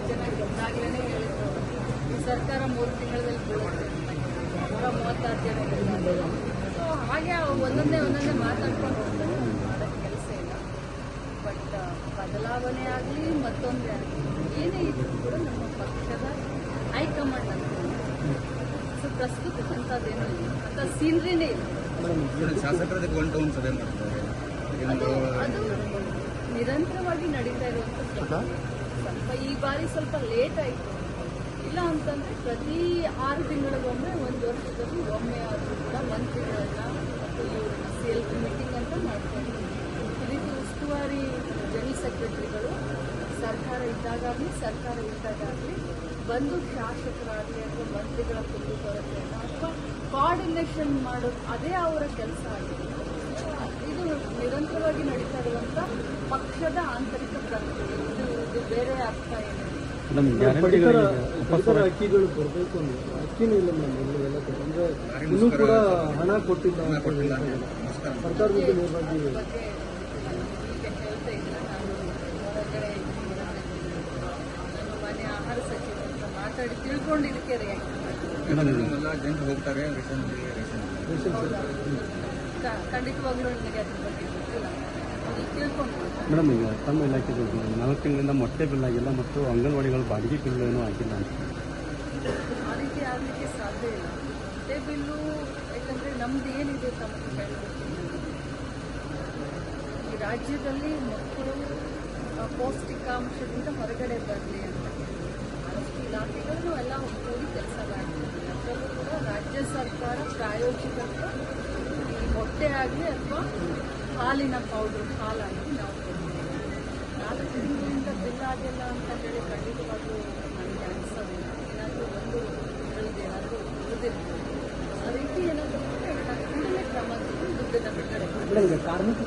ಜನ ಗೆದ್ದಾಗಲೇ ಹೇಳಿದ್ರು ಈ ಸರ್ಕಾರ 3 ತಿಂಗಳಲ್ಲಿ ಬೀಳುತ್ತೆ ಅಂತ 136 ಜನ ಗೆದ್ದಾಗ. ಸೊ ಹಾಗೆ ಒಂದೊಂದೇ ಮಾತಾಡ್ಕೊಂಡು ಹೋಗ್ತಾರೆ, ಮಾಡೋಕ್ಕೆ ಕೆಲಸ ಇಲ್ಲ. ಬಟ್ ಬದಲಾವಣೆ ಆಗಲಿ ಮತ್ತೊಂದೇ ಆಗಲಿ ಏನೇ ಇದ್ರೂ ಕೂಡ ನಮ್ಮ ಪಕ್ಷದ ಹೈಕಮಾಂಡ್ ಅಂತ. ಸೊ ಪ್ರಸ್ತುತ ಅಂಥದ್ದೇನೂ ಇಲ್ಲ, ಅಂಥ ಸೀನ್ರಿನೇ ಇಲ್ಲ. ಅದು ನಿರಂತರವಾಗಿ ನಡೀತಾ ಇರುವಂಥ ಸ್ವಲ್ಪ ಈ ಬಾರಿ ಸ್ವಲ್ಪ ಲೇಟ್ ಆಯಿತು. ಇಲ್ಲ ಅಂತಂದರೆ ಪ್ರತಿ 6 ತಿಂಗಳಿಗೊಮ್ಮೆ 1 ವರ್ಷದಲ್ಲಿ ಒಮ್ಮೆ ಆದರೂ ಕೂಡ ಮಂತ್ರಿಗಳನ್ನ ಮತ್ತು ಇವ್ರನ್ನ CLP ಮೀಟಿಂಗ್ ಅಂತ ಮಾಡ್ತಾರೆ. ಈ ರೀತಿ ಉಸ್ತುವಾರಿ ಜನರಲ್ ಸೆಕ್ರೆಟರಿಗಳು ಸರ್ಕಾರ ಇದ್ದಾಗಲಿ ಸರ್ಕಾರ ಇದ್ದಾಗಲಿ ಬಂದು ಶಾಸಕರಾಗಲಿ ಅಥವಾ ಮಂತ್ರಿಗಳ ಕುಂದುಕೊರತೆಯನ್ನು ಅಥವಾ ಕೋಆರ್ಡಿನೇಷನ್ ಮಾಡೋದು ಅದೇ ಅವರ ಕೆಲಸ ಆಗಿದೆ. ಇದು ನಿರಂತರವಾಗಿ ನಡೀತಾ ಇರುವಂಥ ಪಕ್ಷದ ಆಂತರಿಕ ಪ್ರಕ್ರಿಯೆ. ಇದು ಬೇರೆ ಅರ್ಥ ಏನಿದೆ. ಅಕ್ಕಿಗಳು ಬರಬೇಕು ಅಂದ್ರೆ ಅಕ್ಕಿನೂ ಇಲ್ಲ ಮೇಡಮ್. ಅಂದ್ರೆ ಇನ್ನೂ ಕೂಡ ಹಣ ಕೊಟ್ಟಿಲ್ಲ ಸರ್ಕಾರದ ಬಗ್ಗೆ ಹೇಳ್ತಾ ಇಲ್ಲ. ನಾನು ಹೊರಗಡೆ ನನ್ನ ಮನೆ ಆಹಾರ ಸಚಿವ ಅಂತ ಮಾತಾಡಿ ತಿಳ್ಕೊಂಡು ಇದಕ್ಕೆ ರಿಯಾಕ್ಟ್ ಹೋಗ್ತಾರೆ. ಖಂಡಿತವಾಗ್ಲೂ ನನಗೆ ಅದ್ರ ಬಗ್ಗೆ ಗೊತ್ತಿಲ್ಲ, ತಿಳ್ಕೊಂಡು. ಮೇಡಮ್, ಈಗ ತಮ್ಮ ಇಲಾಖೆಗಳು 4 ತಿಂಗಳಿಂದ ಮೊಟ್ಟೆ ಬಿಲ್ ಆಗಿಲ್ಲ ಮತ್ತು ಅಂಗನವಾಡಿಗಳು ಬಾಡಿಗೆ ಬಿಲ್ ಏನೂ ಆಗಿಲ್ಲ ಅಂತ. ಆ ರೀತಿ ಆಗಲಿಕ್ಕೆ ಸಾಧ್ಯ ಇಲ್ಲ. ಮೊಟ್ಟೆ ಬಿಲ್ಲು ಯಾಕಂದರೆ ನಮ್ದು ಏನಿದೆ ತಮಗೆ ಹೇಳಬೇಕು, ಈ ರಾಜ್ಯದಲ್ಲಿ ಮಕ್ಕಳು ಪೌಷ್ಟಿಕಾಂಶದಿಂದ ಹೊರಗಡೆ ಬರಲಿ ಅಂತ ಭಾಳಷ್ಟು ಇಲಾಖೆಗಳು ಎಲ್ಲ ಕೂಡಿ ಕೆಲಸ ಮಾಡ್ತಿದ್ದೀವಿ. ಅದರಲ್ಲೂ ಕೂಡ ರಾಜ್ಯ ಸರ್ಕಾರ ಪ್ರಾಯೋಜಿಕತ್ವ ಈ ಮೊಟ್ಟೆ ಆಗಲಿ ಅಥವಾ ಹಾಲಿನ ಪೌಡ್ರ್ ಹಾಲಾಗಲಿ ನಾವು ಕೊಡ್ತೀವಿ. 4 ತಿಂಗಳಿಂದ ಬಿಲ್ ಆಗಿಲ್ಲ ಅಂತ ಹೇಳಿ ಖಂಡಿತವಾಗ್ಲೂ ನನಗೆ ಅನಿಸೋದಿಲ್ಲ. ಏನಾದರೂ ಒಂದು ತಿಂಗಳಿಗೆ ಏನಾದರೂ ಉಳಿದಿರ್ಬೋದು. ಆ ರೀತಿ ಏನಾದರೂ ಕೂಡಲೇ ಕ್ರಮ ದುಡ್ಡನ್ನು ಬಿಡುಗಡೆ. ಕಾರ್ಮಿಕ